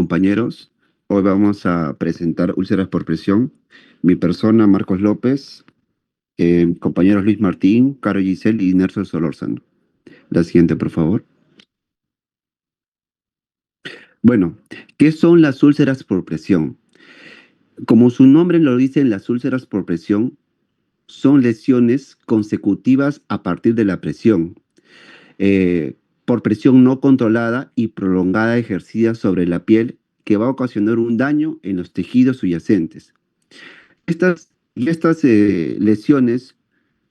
compañeros. Hoy vamos a presentar úlceras por presión. Mi persona, Marcos López, compañeros Luis Martín, Caro Giselle y Nerso Solórzano. La siguiente, por favor. Bueno, ¿qué son las úlceras por presión? Como su nombre lo dice, las úlceras por presión son lesiones consecutivas a partir de la presión, por presión no controlada y prolongada ejercida sobre la piel que va a ocasionar un daño en los tejidos subyacentes. Estas lesiones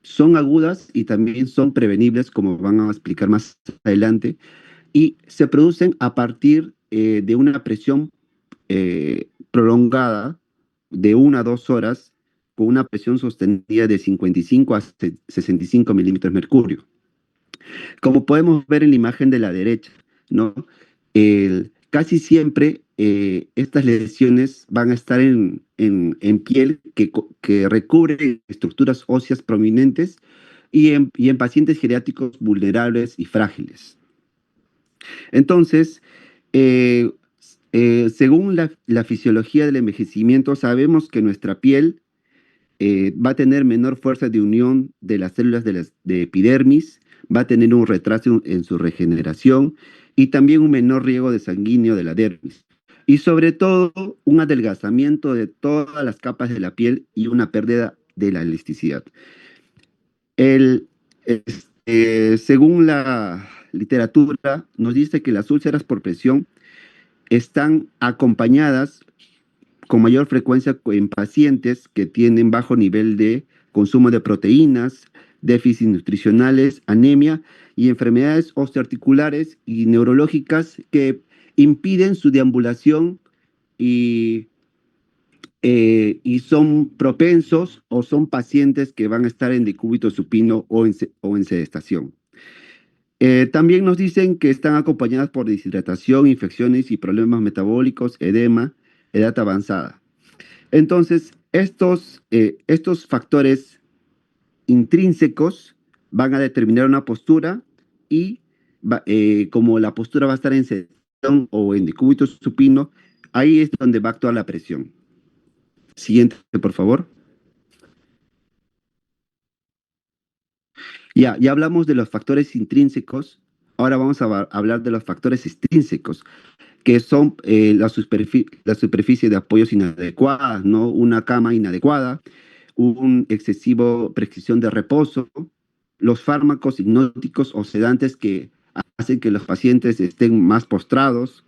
son agudas y también son prevenibles, como van a explicar más adelante, y se producen a partir de una presión prolongada de 1 a 2 horas con una presión sostenida de 55 a 65 milímetros de mercurio. Como podemos ver en la imagen de la derecha, ¿no? Casi siempre estas lesiones van a estar en piel que recubre estructuras óseas prominentes y en pacientes geriátricos vulnerables y frágiles. Entonces, eh, según la fisiología del envejecimiento, sabemos que nuestra piel va a tener menor fuerza de unión de las células de epidermis, va a tener un retraso en su regeneración y también un menor riego de sanguíneo de la dermis. Y sobre todo, un adelgazamiento de todas las capas de la piel y una pérdida de la elasticidad. Según la literatura, nos dice que las úlceras por presión están acompañadas con mayor frecuencia en pacientes que tienen bajo nivel de consumo de proteínas, déficits nutricionales, anemia y enfermedades osteoarticulares y neurológicas que impiden su deambulación y, y son propensos o son pacientes que van a estar en decúbito supino o en sedestación. También nos dicen que están acompañadas por deshidratación, infecciones y problemas metabólicos, edema, edad avanzada. Entonces, estos factores intrínsecos van a determinar una postura y como la postura va a estar en sedación o en decúbito supino, ahí es donde va a actuar la presión. Siguiente, por favor. Ya hablamos de los factores intrínsecos, ahora vamos a hablar de los factores extrínsecos, que son la superficie de apoyos inadecuadas, ¿no? Una cama inadecuada, un excesivo prescripción de reposo, los fármacos hipnóticos o sedantes que hacen que los pacientes estén más postrados.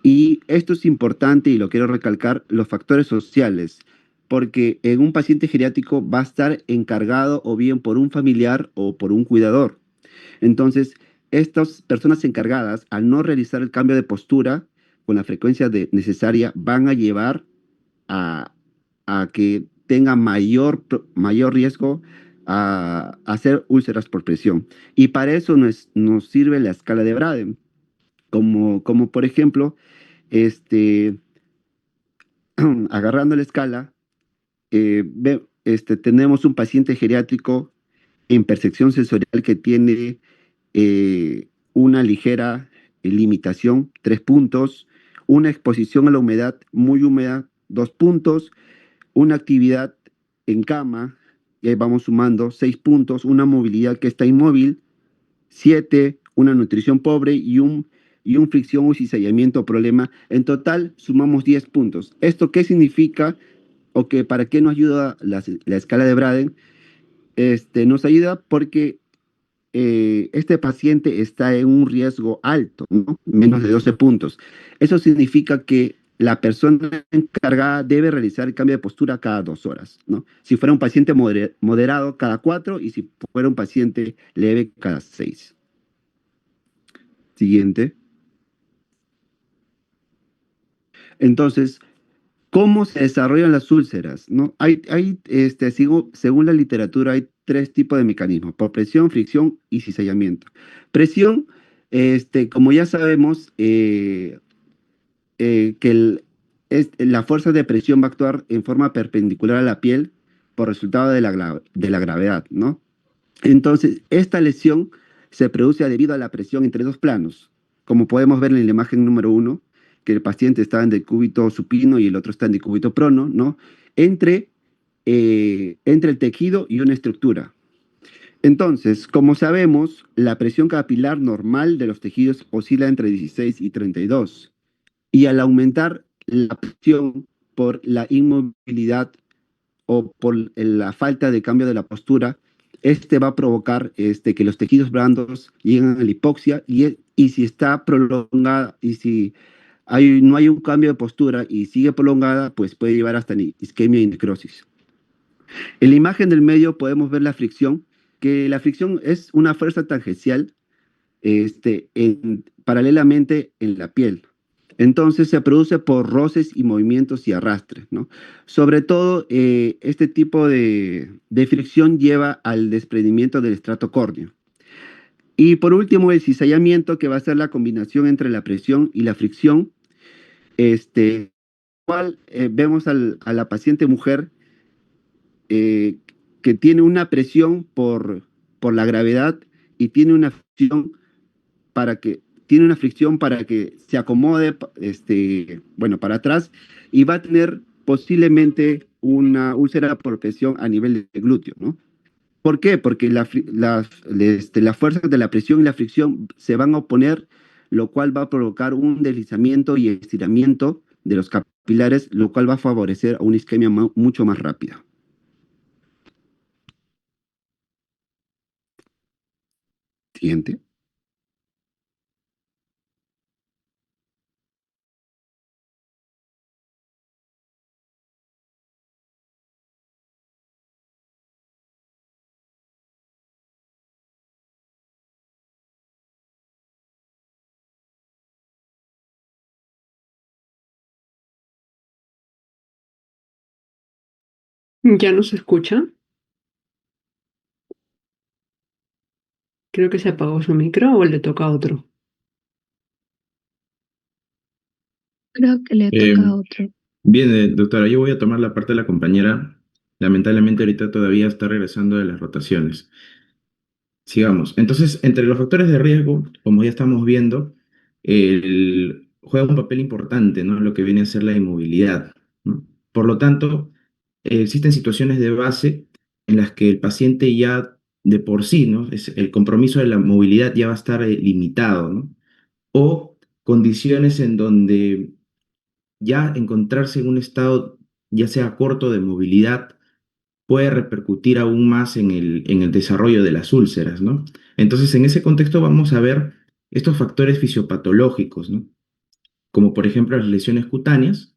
Y esto es importante y lo quiero recalcar, los factores sociales, porque en un paciente geriátrico va a estar encargado o bien por un familiar o por un cuidador. Entonces, estas personas encargadas, al no realizar el cambio de postura con la frecuencia necesaria, van a llevar a, a que tenga mayor riesgo a hacer úlceras por presión. Y para eso nos sirve la escala de Braden, como por ejemplo, este, agarrando la escala, tenemos un paciente geriátrico en percepción sensorial que tiene una ligera limitación, 3 puntos, una exposición a la humedad muy húmeda, 2 puntos, una actividad en cama, y ahí vamos sumando 6 puntos, una movilidad que está inmóvil, 7, una nutrición pobre y un fricción o cizallamiento problema. En total sumamos 10 puntos. ¿Esto qué significa o que para qué nos ayuda la escala de Braden? Nos ayuda porque este paciente está en un riesgo alto, ¿no? Menos de 12 puntos. Eso significa que la persona encargada debe realizar el cambio de postura cada 2 horas, ¿no? Si fuera un paciente moderado, cada 4, y si fuera un paciente leve, cada 6. Siguiente. Entonces, ¿cómo se desarrollan las úlceras? ¿No? Según la literatura, hay 3 tipos de mecanismos: por presión, fricción y cizallamiento. Presión, como ya sabemos, la fuerza de presión va a actuar en forma perpendicular a la piel por resultado de la gravedad, ¿no? Entonces, esta lesión se produce debido a la presión entre dos planos, como podemos ver en la imagen número 1, que el paciente está en decúbito supino y el otro está en decúbito prono, ¿no? Entre, entre el tejido y una estructura. Entonces, como sabemos, la presión capilar normal de los tejidos oscila entre 16 y 32. Y al aumentar la presión por la inmovilidad o por la falta de cambio de la postura, este va a provocar que los tejidos blandos lleguen a la hipoxia y si está prolongada y si no hay un cambio de postura y sigue prolongada, pues puede llevar hasta isquemia y necrosis. En la imagen del medio podemos ver la fricción, que la fricción es una fuerza tangencial paralelamente en la piel. Entonces se produce por roces y movimientos y arrastres, ¿no? Sobre todo, este tipo de fricción lleva al desprendimiento del estrato córneo. Y por último, el cizallamiento, que va a ser la combinación entre la presión y la fricción, cual vemos a la paciente mujer eh, que tiene una presión por la gravedad y tiene una fricción para que se acomode, bueno, para atrás y va a tener posiblemente una úlcera por presión a nivel de glúteo, ¿no? ¿Por qué? Porque las fuerzas de la presión y la fricción se van a oponer, lo cual va a provocar un deslizamiento y estiramiento de los capilares, lo cual va a favorecer a una isquemia mucho más rápida. Siguiente. ¿Ya no se escucha? Creo que se apagó su micro o le toca a otro. Creo que le Eh, toca a otro. Bien, doctora, yo voy a tomar la parte de la compañera. Lamentablemente ahorita todavía está regresando de las rotaciones. Sigamos. Entonces, entre los factores de riesgo, como ya estamos viendo, juega un papel importante, ¿no? Lo que viene a ser la inmovilidad, ¿no? Por lo tanto, existen situaciones de base en las que el paciente ya de por sí, ¿no? El compromiso de la movilidad ya va a estar limitado, ¿no? O condiciones en donde ya encontrarse en un estado, ya sea corto de movilidad, puede repercutir aún más en el desarrollo de las úlceras, ¿no? Entonces, en ese contexto vamos a ver estos factores fisiopatológicos, ¿no? Como por ejemplo las lesiones cutáneas,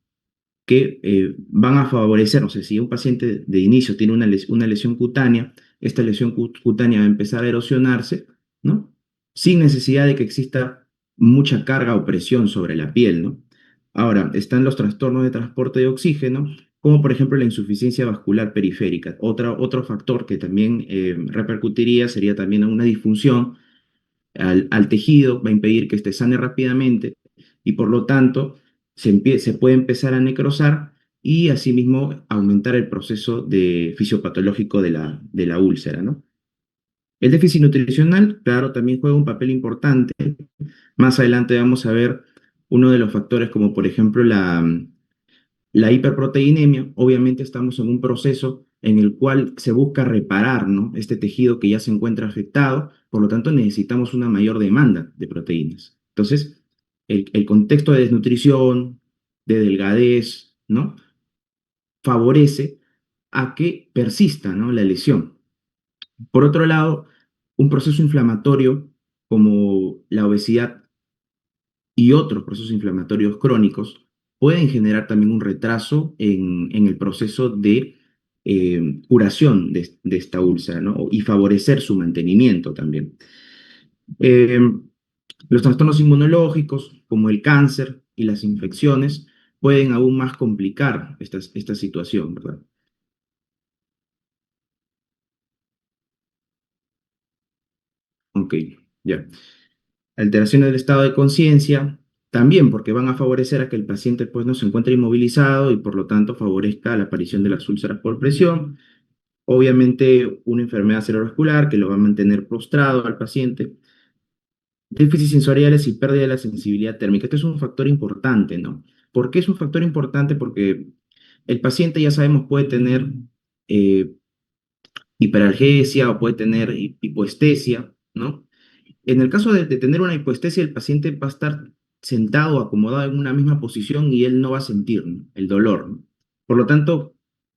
que van a favorecer, no sé, si un paciente de inicio tiene una lesión cutánea, esta lesión cutánea va a empezar a erosionarse, ¿no? Sin necesidad de que exista mucha carga o presión sobre la piel, ¿no? Ahora, están los trastornos de transporte de oxígeno, como por ejemplo la insuficiencia vascular periférica. Otro factor que también repercutiría sería también una disfunción al tejido, va a impedir que este sane rápidamente y por lo tanto se puede empezar a necrosar y asimismo aumentar el proceso fisiopatológico de la úlcera, ¿no? El déficit nutricional, claro, también juega un papel importante. Más adelante vamos a ver uno de los factores como por ejemplo la hiperproteinemia. Obviamente estamos en un proceso en el cual se busca reparar, ¿no? Este tejido que ya se encuentra afectado, por lo tanto necesitamos una mayor demanda de proteínas. Entonces, el contexto de desnutrición, de delgadez, ¿no? Favorece a que persista, ¿no? La lesión. Por otro lado, un proceso inflamatorio como la obesidad y otros procesos inflamatorios crónicos pueden generar también un retraso en el proceso de curación de esta úlcera, ¿no? Y favorecer su mantenimiento también. Eh, los trastornos inmunológicos, como el cáncer y las infecciones, pueden aún más complicar esta situación, ¿verdad? Ok, ya. Alteraciones del estado de conciencia, también porque van a favorecer a que el paciente pues, no se encuentre inmovilizado y por lo tanto favorezca la aparición de las úlceras por presión. Obviamente una enfermedad cerebrovascular que lo va a mantener postrado al paciente. déficits sensoriales y pérdida de la sensibilidad térmica. Este es un factor importante, ¿no? ¿Por qué es un factor importante? Porque el paciente, ya sabemos, puede tener eh, hiperalgesia o puede tener hipoestesia, ¿no? En el caso de tener una hipoestesia, el paciente va a estar sentado, acomodado en una misma posición y él no va a sentir, ¿no?, el dolor, ¿no? Por lo tanto,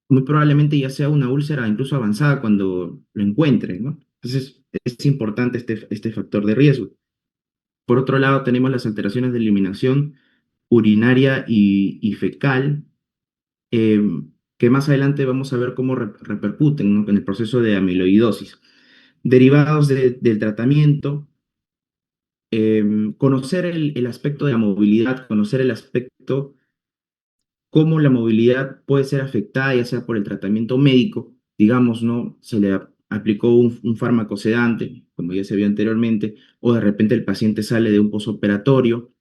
muy probablemente ya sea una úlcera incluso avanzada cuando lo encuentre, ¿no? Entonces, es importante este factor de riesgo. Por otro lado, tenemos las alteraciones de eliminación urinaria y fecal, eh, que más adelante vamos a ver cómo repercuten, ¿no?, en el proceso de amiloidosis. Derivados del tratamiento, conocer el aspecto de la movilidad, conocer el aspecto, cómo la movilidad puede ser afectada, ya sea por el tratamiento médico, digamos, ¿no? Se le aplicó un fármaco sedante, como ya se vio anteriormente, o de repente el paciente sale de un posoperatorio,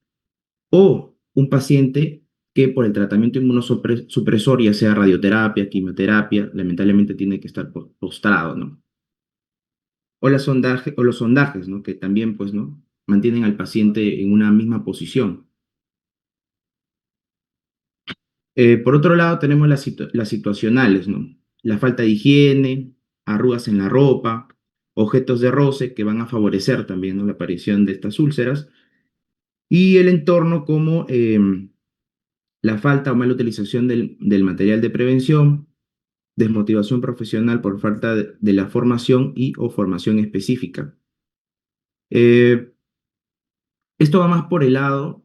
o un paciente que por el tratamiento inmunosupresor, ya sea radioterapia, quimioterapia, lamentablemente tiene que estar postrado, ¿no? O los sondajes, ¿no? Que también, pues, ¿no?, mantienen al paciente en una misma posición. Por otro lado, tenemos las situacionales, ¿no? La falta de higiene, arrugas en la ropa, objetos de roce que van a favorecer también, ¿no?, la aparición de estas úlceras, y el entorno como la falta o mala utilización del material de prevención, desmotivación profesional por falta de la formación y o formación específica. Eh, Esto va más por el lado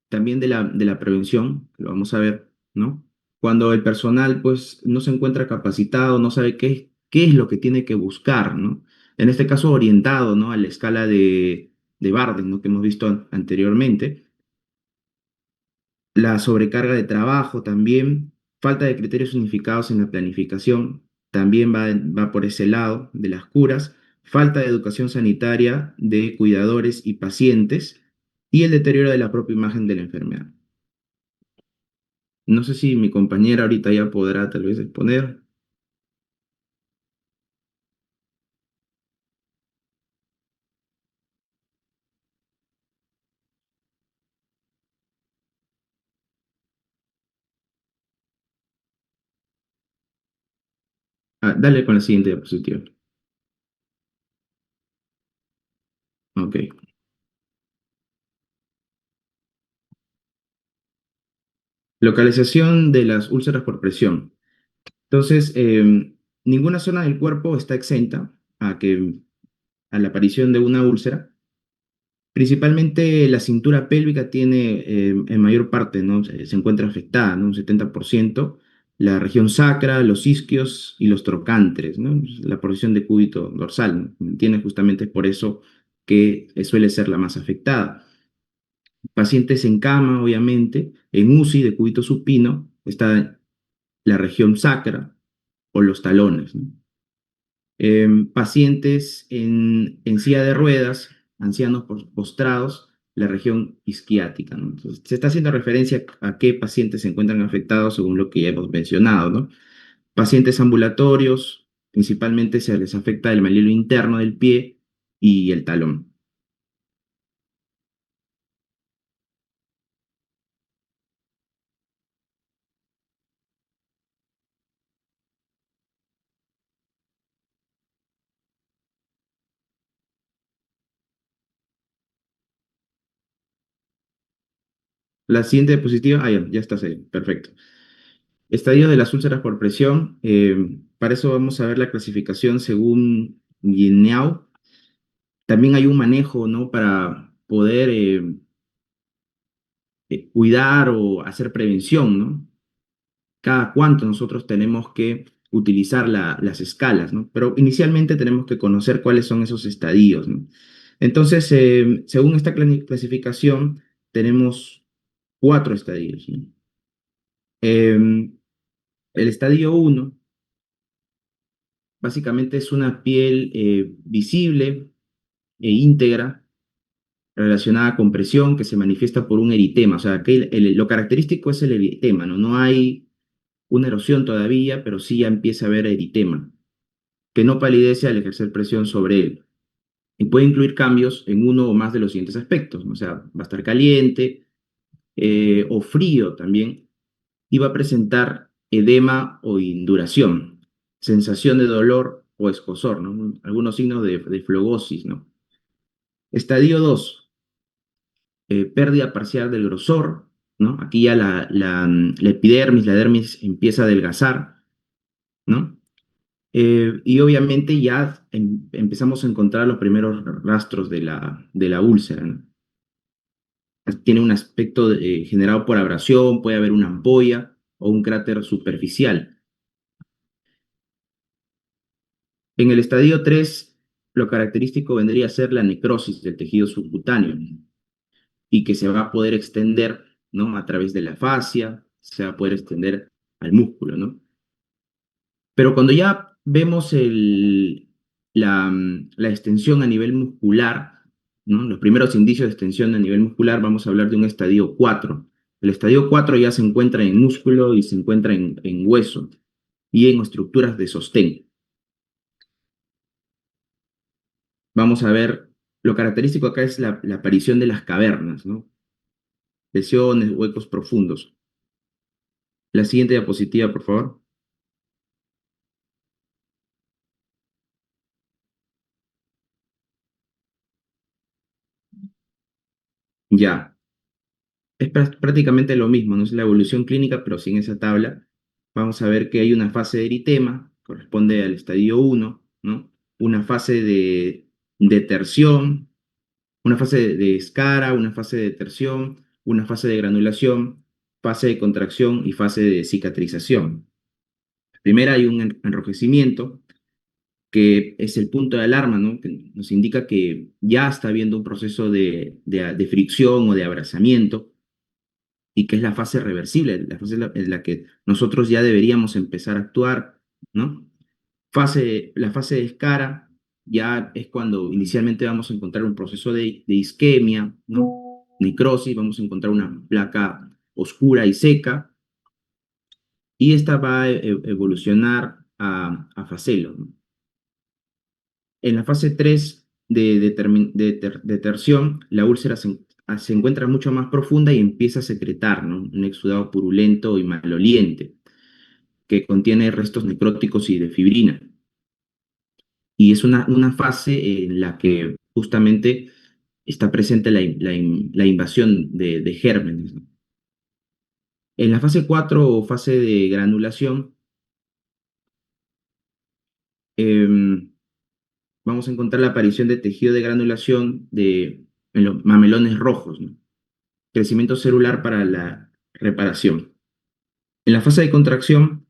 también de la prevención, que lo vamos a ver, ¿no? Cuando el personal, pues, no se encuentra capacitado, no sabe qué es lo que tiene que buscar, ¿no? En este caso, orientado, ¿no?, a la escala de Barden, ¿no?, que hemos visto anteriormente. La sobrecarga de trabajo también, falta de criterios unificados en la planificación, también va por ese lado de las curas, falta de educación sanitaria de cuidadores y pacientes y el deterioro de la propia imagen de la enfermedad. No sé si mi compañera ahorita ya podrá tal vez exponer. Ah, dale con la siguiente diapositiva. Ok. Localización de las úlceras por presión. Entonces, ninguna zona del cuerpo está exenta a la aparición de una úlcera. Principalmente la cintura pélvica tiene, en mayor parte, ¿no?, se encuentra afectada, ¿no?, un 70%. La región sacra, los isquios y los trocánteres, ¿no?, la porción de cúbito dorsal, ¿no?, tiene justamente por eso que suele ser la más afectada. Pacientes en cama, obviamente, en UCI de cúbito supino, está la región sacra o los talones, ¿no? Pacientes en silla de ruedas, ancianos postrados, la región isquiática, ¿no? Entonces, se está haciendo referencia a qué pacientes se encuentran afectados según lo que ya hemos mencionado, ¿no? Pacientes ambulatorios, principalmente se les afecta el malilo interno del pie y el talón. La siguiente diapositiva, ya estás ahí, perfecto. Estadios de las úlceras por presión, para eso vamos a ver la clasificación según Guineau. También hay un manejo, ¿no?, para poder cuidar o hacer prevención, ¿no? Cada cuánto nosotros tenemos que utilizar las escalas, ¿no? Pero inicialmente tenemos que conocer cuáles son esos estadios, ¿no? Entonces, según esta clasificación, tenemos 4 estadios, ¿no? El estadio 1 básicamente es una piel visible e íntegra relacionada con presión que se manifiesta por un eritema. O sea, que lo característico es el eritema, ¿no? No hay una erosión todavía, pero sí ya empieza a haber eritema, que no palidece al ejercer presión sobre él. y puede incluir cambios en uno o más de los siguientes aspectos. O sea, va a estar caliente o frío también, y va a presentar edema o induración, sensación de dolor o escozor, ¿no? Algunos signos de flegosis, ¿no? Estadio 2, pérdida parcial del grosor, ¿no? Aquí ya la epidermis, la dermis empieza a adelgazar, ¿no? Y obviamente ya empezamos a encontrar los primeros rastros de la úlcera, ¿no? Tiene un aspecto generado por abrasión, puede haber una ampolla o un cráter superficial. En el estadio 3, lo característico vendría a ser la necrosis del tejido subcutáneo y que se va a poder extender, ¿no? A través de la fascia, se va a poder extender al músculo, ¿no? Pero cuando ya vemos la extensión a nivel muscular, ¿no? Los primeros indicios de extensión a nivel muscular, vamos a hablar de un estadio 4. El estadio 4 ya se encuentra en músculo y se encuentra en hueso y en estructuras de sostén. Vamos a ver, lo característico acá es la aparición de las cavernas, ¿no? Lesiones, huecos profundos. La siguiente diapositiva, por favor. Ya. Es prácticamente lo mismo, no es la evolución clínica, pero sin esa tabla. Vamos a ver que hay una fase de eritema, corresponde al estadio 1, ¿no? Una fase de detersión, una fase de escara, una fase de detersión, una fase de granulación, fase de contracción y fase de cicatrización. Primero hay un enrojecimiento, que es el punto de alarma, ¿no? Que nos indica que ya está habiendo un proceso de fricción o de abrazamiento y que es la fase reversible, la fase en la que nosotros ya deberíamos empezar a actuar, ¿no? La fase de escara ya es cuando inicialmente vamos a encontrar un proceso de isquemia, ¿no? Necrosis, vamos a encontrar una placa oscura y seca, y esta va a evolucionar a facelo, ¿no? En la fase 3 de terción, la úlcera se encuentra mucho más profunda y empieza a secretar, ¿no? Un exudado purulento y maloliente que contiene restos necróticos y de fibrina. Y es una fase en la que justamente está presente la invasión de gérmenes, ¿no? En la fase 4 o fase de granulación, em, vamos a encontrar la aparición de tejido de granulación en los mamelones rojos, ¿no? Crecimiento celular para la reparación. En la fase de contracción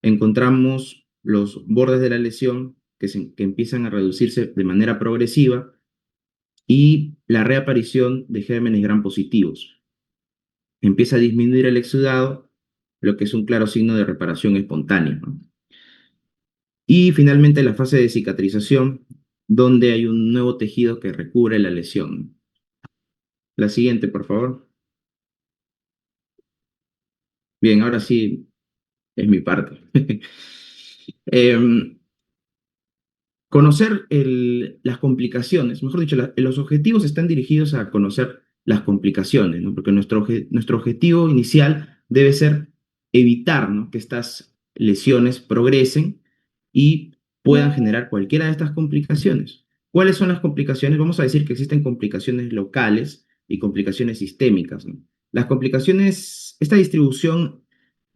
encontramos los bordes de la lesión que empiezan a reducirse de manera progresiva y la reaparición de gérmenes gram positivos. Empieza a disminuir el exudado, lo que es un claro signo de reparación espontánea, ¿no? Y finalmente la fase de cicatrización, donde hay un nuevo tejido que recubre la lesión. La siguiente, por favor. Bien, ahora sí es mi parte. Em, Conocer las complicaciones, mejor dicho, los objetivos están dirigidos a conocer las complicaciones, ¿no? Porque nuestro objetivo inicial debe ser evitar, ¿no? Que estas lesiones progresen y puedan generar cualquiera de estas complicaciones. ¿Cuáles son las complicaciones? Vamos a decir que existen complicaciones locales y complicaciones sistémicas, ¿no? Las complicaciones, esta distribución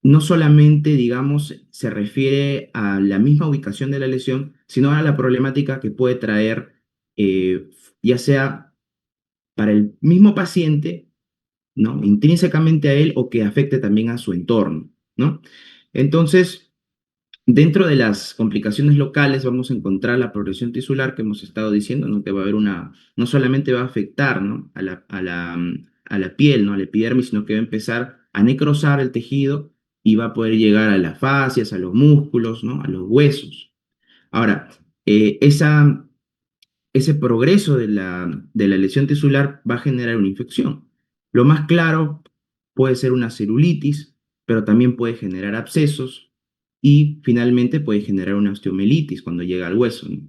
no solamente, digamos, se refiere a la misma ubicación de la lesión, sino a la problemática que puede traer, ya sea para el mismo paciente, ¿no? Intrínsecamente a él o que afecte también a su entorno, ¿no? Entonces, dentro de las complicaciones locales vamos a encontrar la progresión tisular que hemos estado diciendo, ¿no? Que va a haber no solamente va a afectar, ¿no? A la piel, ¿no? A la epidermis, sino que va a empezar a necrosar el tejido y va a poder llegar a las fascias, a los músculos, ¿no? A los huesos. Ahora, ese progreso de la lesión tisular va a generar una infección. Lo más claro puede ser una celulitis, pero también puede generar abscesos y finalmente puede generar una osteomelitis cuando llega al hueso, ¿no?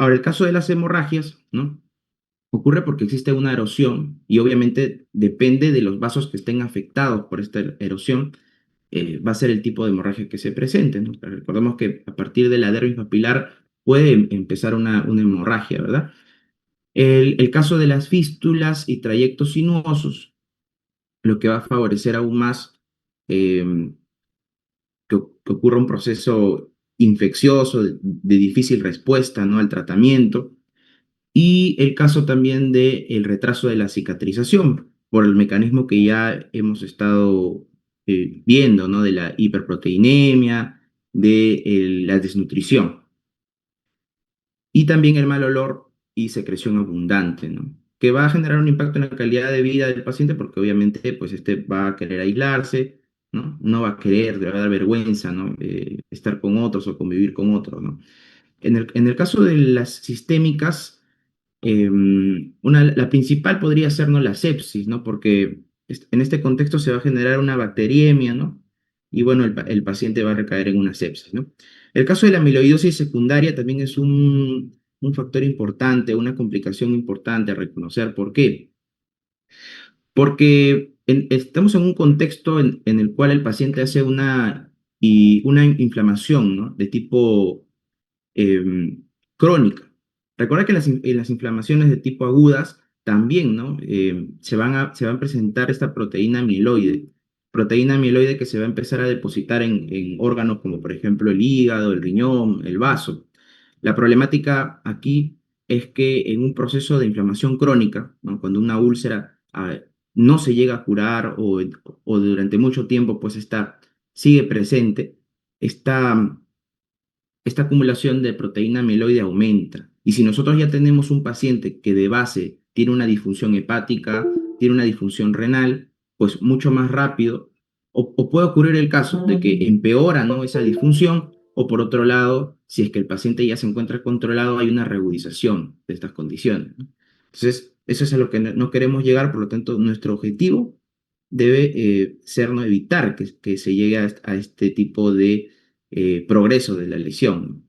Ahora, el caso de las hemorragias, ¿no? Ocurre porque existe una erosión y obviamente depende de los vasos que estén afectados por esta erosión, va a ser el tipo de hemorragia que se presente, ¿no? Pero recordemos que a partir de la dermis papilar puede empezar una hemorragia, ¿verdad? El caso de las fístulas y trayectos sinuosos, lo que va a favorecer aún más eh, que ocurra un proceso infeccioso de difícil respuesta, ¿no? Al tratamiento. Y el caso también del retraso de la cicatrización, por el mecanismo que ya hemos estado viendo, ¿no? De la hiperproteinemia, de la desnutrición. Y también el mal olor y secreción abundante, ¿no? Que va a generar un impacto en la calidad de vida del paciente porque obviamente pues este va a querer aislarse, ¿no? No va a querer, le va a dar vergüenza, ¿no? Estar con otros o convivir con otros, ¿no? En el caso de las sistémicas, la principal podría ser, ¿no? La sepsis, ¿no? Porque en este contexto se va a generar una bacteriemia, ¿no? Y bueno, el paciente va a recaer en una sepsis, ¿no? El caso de la amiloidosis secundaria también es un factor importante, una complicación importante a reconocer. ¿Por qué? Porque estamos en un contexto en el cual el paciente hace una inflamación, ¿no? De tipo crónica. Recuerda que las inflamaciones de tipo agudas también, ¿no? Se va a presentar esta proteína amiloide que se va a empezar a depositar en órganos como por ejemplo el hígado, el riñón, el vaso. La problemática aquí es que en un proceso de inflamación crónica, ¿no? Cuando una úlcera no se llega a curar o durante mucho tiempo pues sigue presente, esta acumulación de proteína amiloide aumenta. Y si nosotros ya tenemos un paciente que de base tiene una disfunción hepática, tiene una disfunción renal, pues mucho más rápido, o puede ocurrir el caso de que empeora, ¿no? Esa disfunción, o por otro lado, si es que el paciente ya se encuentra controlado, hay una reagudización de estas condiciones, ¿no? Entonces, eso es a lo que no queremos llegar, por lo tanto, nuestro objetivo debe ser no evitar que se llegue a este tipo de progreso de la lesión.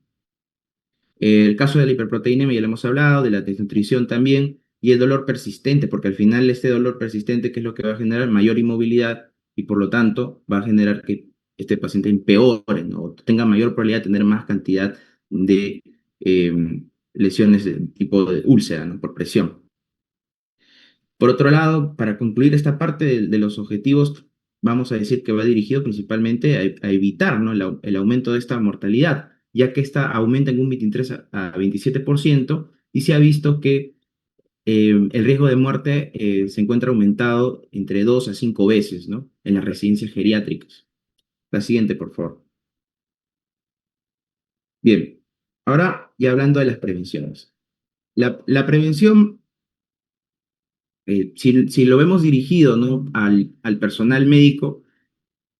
El caso de la hiperproteinemia ya lo hemos hablado, de la desnutrición también, y el dolor persistente, porque al final este dolor persistente, ¿qué es lo que va a generar? Mayor inmovilidad y por lo tanto va a generar que este paciente empeore, ¿no? O tenga mayor probabilidad de tener más cantidad de lesiones de tipo de úlcera, ¿no? Por presión. Por otro lado, para concluir esta parte de los objetivos, vamos a decir que va dirigido principalmente a evitar, ¿no? el aumento de esta mortalidad, ya que esta aumenta en un 23 a 27% y se ha visto que el riesgo de muerte se encuentra aumentado entre 2 a 5 veces, ¿no? En las residencias geriátricas. La siguiente, por favor. Bien, ahora ya hablando de las prevenciones. La prevención si lo vemos dirigido, ¿no? al personal médico,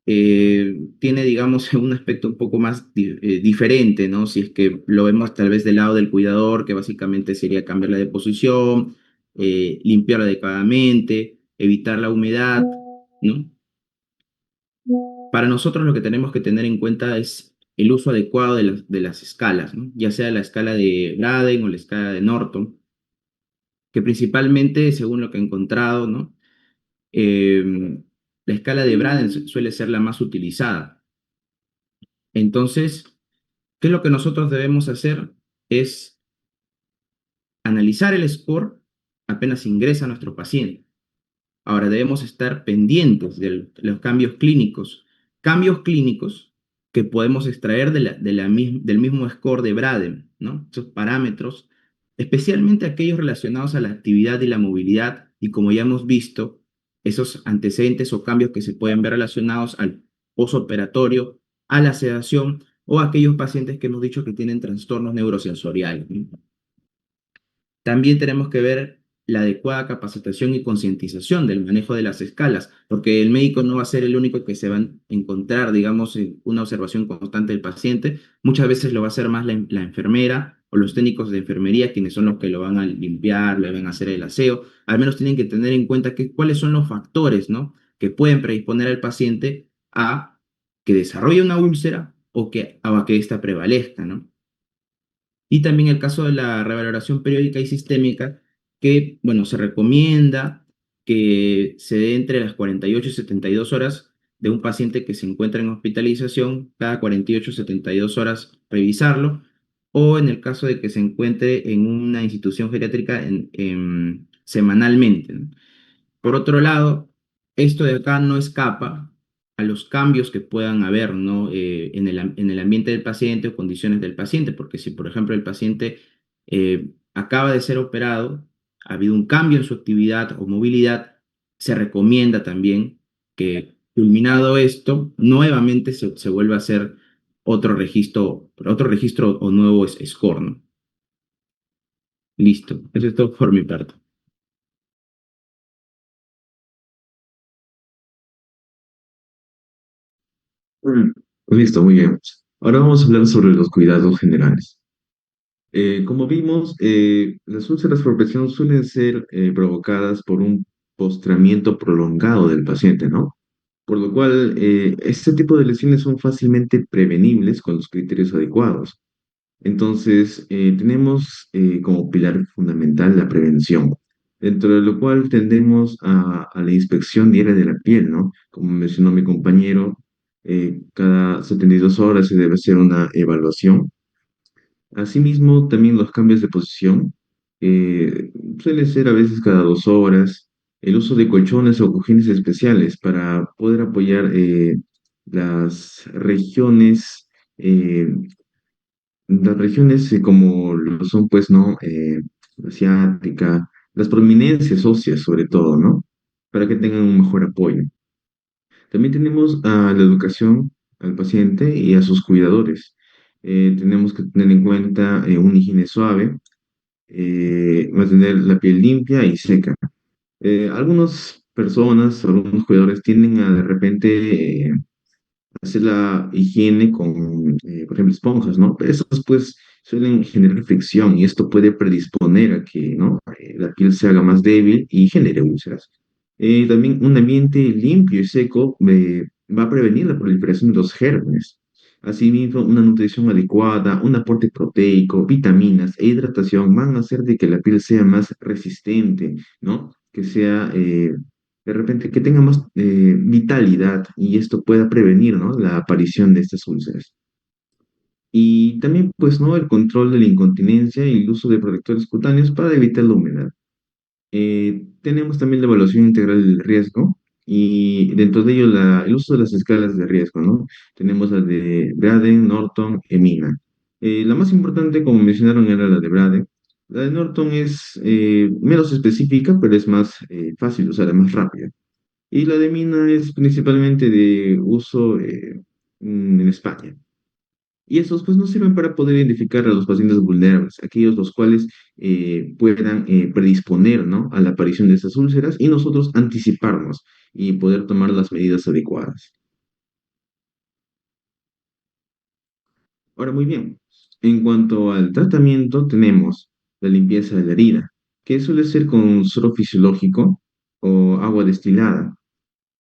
tiene, digamos, un aspecto un poco más diferente, ¿no? Si es que lo vemos tal vez del lado del cuidador, que básicamente sería cambiarla de posición, limpiarla adecuadamente, evitar la humedad, ¿no? Para nosotros lo que tenemos que tener en cuenta es el uso adecuado de las escalas, ¿no? Ya sea la escala de Braden o la escala de Norton, que principalmente, según lo que he encontrado, ¿no? La escala de Braden suele ser la más utilizada. Entonces, ¿qué es lo que nosotros debemos hacer? Es analizar el score apenas ingresa a nuestro paciente. Ahora debemos estar pendientes de los cambios clínicos que podemos extraer del mismo score de Braden, ¿no? Esos parámetros, especialmente aquellos relacionados a la actividad y la movilidad, y como ya hemos visto, esos antecedentes o cambios que se pueden ver relacionados al posoperatorio, a la sedación o a aquellos pacientes que hemos dicho que tienen trastornos neurosensoriales, ¿no? También tenemos que ver la adecuada capacitación y concientización del manejo de las escalas, porque el médico no va a ser el único que se va a encontrar, digamos, en una observación constante del paciente. Muchas veces lo va a hacer más la enfermera o los técnicos de enfermería, quienes son los que lo van a limpiar, le van a hacer el aseo. Al menos tienen que tener en cuenta cuáles son los factores, ¿no? Que pueden predisponer al paciente a que desarrolle una úlcera o a que ésta prevalezca, ¿no? Y también el caso de la revaloración periódica y sistémica, que, bueno, se recomienda que se dé entre las 48 y 72 horas de un paciente que se encuentra en hospitalización, cada 48 y 72 horas revisarlo, o en el caso de que se encuentre en una institución geriátrica semanalmente, ¿no? Por otro lado, esto de acá no escapa a los cambios que puedan haber, ¿no? En el ambiente del paciente o condiciones del paciente, porque si, por ejemplo, el paciente acaba de ser operado, ha habido un cambio en su actividad o movilidad, se recomienda también que, culminado esto, nuevamente se vuelva a hacer otro registro o nuevo score, ¿no? Listo, eso es todo por mi parte. Mm, Listo, muy bien. Ahora vamos a hablar sobre los cuidados generales. Como vimos, las úlceras por presión suelen ser provocadas por un postramiento prolongado del paciente, ¿no? Por lo cual, este tipo de lesiones son fácilmente prevenibles con los criterios adecuados. Entonces, tenemos como pilar fundamental la prevención, dentro de lo cual tendemos a la inspección diaria de la piel, ¿no? Como mencionó mi compañero, cada 72 horas se debe hacer una evaluación. Asimismo, también los cambios de posición suelen ser a veces cada 2 horas. El uso de colchones o cojines especiales para poder apoyar las regiones eh, las regiones como lo son, pues, ¿no? La asiática, las prominencias óseas, sobre todo, ¿no? Para que tengan un mejor apoyo. También tenemos a la educación al paciente y a sus cuidadores. Tenemos que tener en cuenta una higiene suave, mantener la piel limpia y seca. Algunas personas, algunos cuidadores tienden a de repente hacer la higiene con, por ejemplo, esponjas, ¿no? Pero esas pues suelen generar fricción y esto puede predisponer a que, ¿no? La piel se haga más débil y genere úlceras. También un ambiente limpio y seco va a prevenir la proliferación de los gérmenes. Asimismo, una nutrición adecuada, un aporte proteico, vitaminas e hidratación van a hacer de que la piel sea más resistente, ¿no? Que sea de repente que tenga más vitalidad y esto pueda prevenir, ¿no? La aparición de estas úlceras. Y también, pues, ¿no? El control de la incontinencia y el uso de protectores cutáneos para evitar la humedad. Tenemos también la evaluación integral del riesgo y dentro de ello el uso de las escalas de riesgo, ¿no? Tenemos la de Braden, Norton, Emina. La más importante, como mencionaron, era la de Braden. La de Norton es menos específica, pero es más fácil, o sea, es más rápida. Y la de mina es principalmente de uso en España. Y estos pues nos sirven para poder identificar a los pacientes vulnerables, aquellos los cuales puedan predisponer, ¿no? A la aparición de estas úlceras y nosotros anticiparnos y poder tomar las medidas adecuadas. Ahora, muy bien. En cuanto al tratamiento, tenemos la limpieza de la herida, que suele ser con suero fisiológico o agua destilada.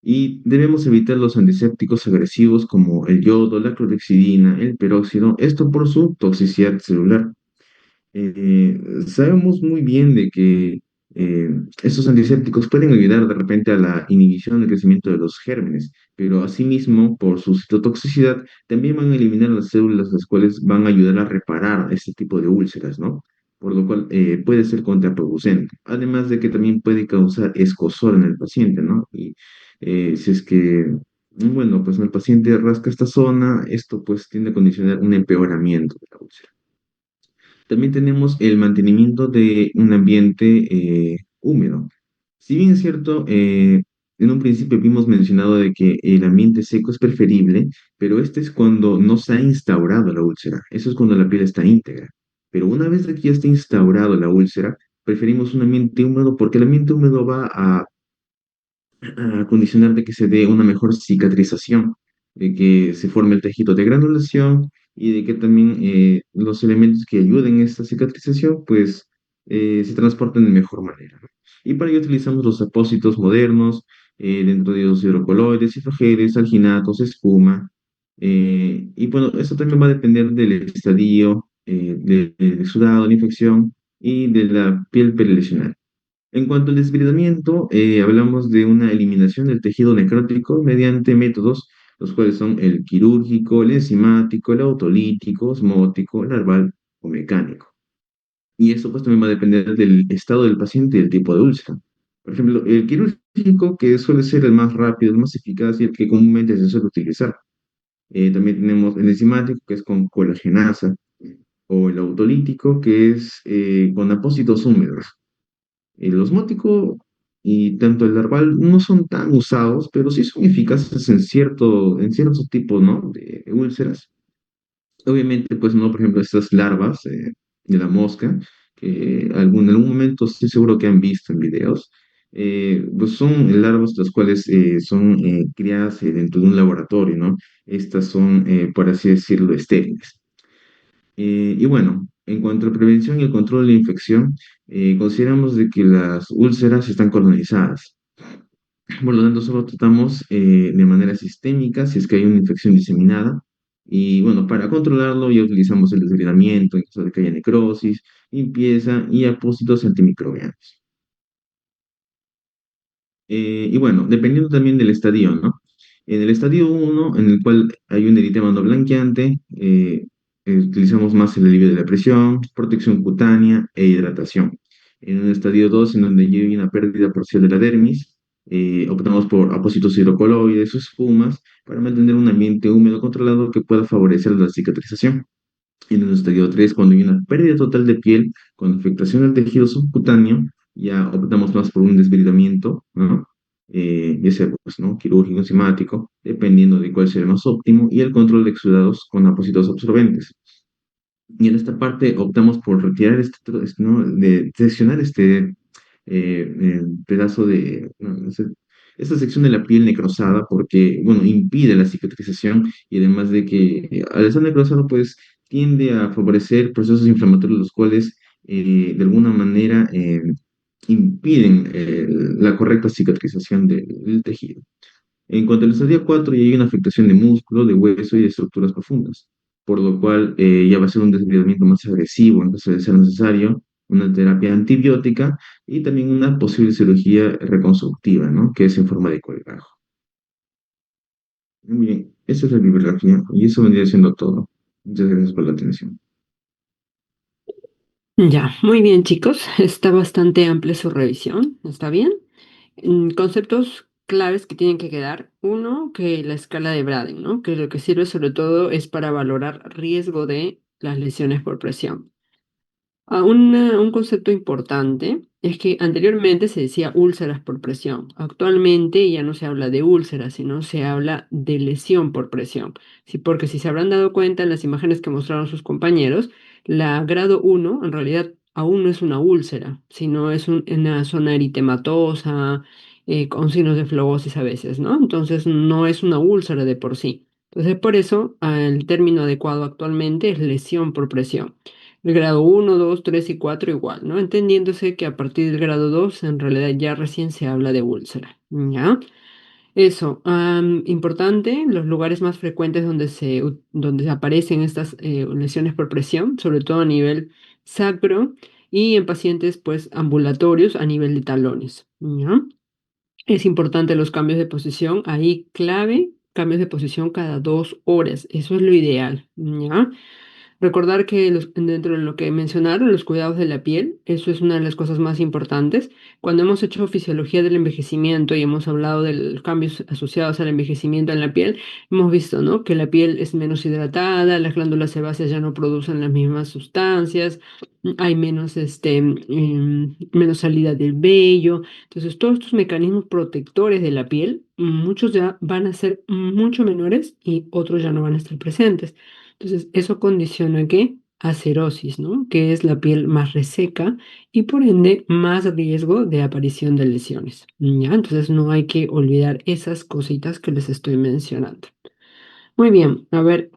Y debemos evitar los antisépticos agresivos como el yodo, la clorhexidina, el peróxido, esto por su toxicidad celular. Sabemos muy bien de que eh, estos antisépticos pueden ayudar de repente a la inhibición del crecimiento de los gérmenes, pero asimismo, por su citotoxicidad, también van a eliminar las células las cuales van a ayudar a reparar este tipo de úlceras, ¿no? Por lo cual puede ser contraproducente. Además de que también puede causar escozor en el paciente, ¿no? Y si es que, bueno, pues el paciente rasca esta zona, esto pues tiende a condicionar un empeoramiento de la úlcera. También tenemos el mantenimiento de un ambiente húmedo. Si bien es cierto, en un principio vimos mencionado de que el ambiente seco es preferible, pero este es cuando no se ha instaurado la úlcera. Eso es cuando la piel está íntegra. Pero una vez de que ya está instaurado la úlcera, preferimos un ambiente húmedo porque el ambiente húmedo va a condicionar de que se dé una mejor cicatrización, de que se forme el tejido de granulación y de que también los elementos que ayuden a esta cicatrización pues se transporten de mejor manera, ¿no? Y para ello utilizamos los apósitos modernos, dentro de los hidrocoloides, hidrogeles, alginatos, espuma. Y bueno, eso también va a depender del estadio del exudado, la infección y de la piel perilesional. En cuanto al desbridamiento, hablamos de una eliminación del tejido necrótico mediante métodos, los cuales son el quirúrgico, el enzimático, el autolítico, osmótico, larval o mecánico. Y esto pues también va a depender del estado del paciente y del tipo de úlcera. Por ejemplo, el quirúrgico, que suele ser el más rápido, el más eficaz y el que comúnmente se suele utilizar. También tenemos el enzimático, que es con colagenasa, o el autolítico, que es con apósitos húmedos. El osmótico y tanto el larval no son tan usados, pero sí son eficaces en ciertos tipos, ¿no? De úlceras. Obviamente, pues no, por ejemplo, estas larvas de la mosca, que en algún momento estoy seguro que han visto en videos, pues son larvas las cuales son criadas dentro de un laboratorio, ¿no? Estas son, por así decirlo, estériles. Y bueno, en cuanto a prevención y el control de la infección, consideramos de que las úlceras están colonizadas. Por lo tanto, solo tratamos de manera sistémica si es que hay una infección diseminada. Y bueno, para controlarlo ya utilizamos el desgranamiento en caso de que haya necrosis, limpieza y apósitos antimicrobianos. Y bueno, dependiendo también del estadio, ¿no? En el estadio uno en el cual hay un eritema no blanqueante, utilizamos más el alivio de la presión, protección cutánea e hidratación. En un estadio 2 en donde ya hay una pérdida parcial de la dermis, optamos por apósitos hidrocoloides o espumas para mantener un ambiente húmedo controlado que pueda favorecer la cicatrización. En el estadio 3 cuando hay una pérdida total de piel con afectación del tejido subcutáneo, ya optamos más por un desbridamiento, ¿no? Ya sea pues, ¿no? quirúrgico, enzimático, dependiendo de cuál sea el más óptimo, y el control de exudados con apósitos absorbentes. Y en esta parte optamos por retirar ¿no? de seccionar pedazo de, no, esta sección de la piel necrosada porque, bueno, impide la cicatrización y además de que al estar necrosado, pues tiende a favorecer procesos inflamatorios los cuales de alguna manera impiden la correcta cicatrización del tejido. En cuanto al estadio 4, ya hay una afectación de músculo, de hueso y de estructuras profundas, por lo cual ya va a ser un desbridamiento más agresivo en caso de ser necesario, una terapia antibiótica y también una posible cirugía reconstructiva, ¿no? Que es en forma de colgajo. Muy bien, esa es la bibliografía y eso vendría siendo todo. Muchas gracias por la atención. Ya, muy bien, chicos. Está bastante amplia su revisión. ¿Está bien? Conceptos claves que tienen que quedar. Uno, que la escala de Braden, ¿no? Que lo que sirve sobre todo es para valorar riesgo de las lesiones por presión. Un concepto importante es que anteriormente se decía úlceras por presión. Actualmente ya no se habla de úlceras, sino se habla de lesión por presión. Sí, porque si se habrán dado cuenta en las imágenes que mostraron sus compañeros, la grado 1 en realidad aún no es una úlcera, sino es una zona eritematosa, con signos de flebosis a veces, ¿no? Entonces no es una úlcera de por sí. Entonces por eso el término adecuado actualmente es lesión por presión. El grado 1, 2, 3 y 4 igual, ¿no? Entendiéndose que a partir del grado 2 en realidad ya recién se habla de úlcera, ¿ya? Eso, importante, los lugares más frecuentes donde aparecen estas lesiones por presión, sobre todo a nivel sacro y en pacientes pues ambulatorios a nivel de talones, ¿ya? Es importante los cambios de posición, ahí clave, cambios de posición cada 2 horas, eso es lo ideal, ¿ya? Recordar que dentro de lo que mencionaron, los cuidados de la piel, eso es una de las cosas más importantes. Cuando hemos hecho fisiología del envejecimiento y hemos hablado de los cambios asociados al envejecimiento en la piel, hemos visto, ¿no? Que la piel es menos hidratada, las glándulas sebáceas ya no producen las mismas sustancias, hay menos salida del vello. Entonces, todos estos mecanismos protectores de la piel, muchos ya van a ser mucho menores y otros ya no van a estar presentes. Entonces, eso condiciona que acerosis, ¿no? Que es la piel más reseca y por ende más riesgo de aparición de lesiones. ¿Ya? Entonces, no hay que olvidar esas cositas que les estoy mencionando. Muy bien, a ver,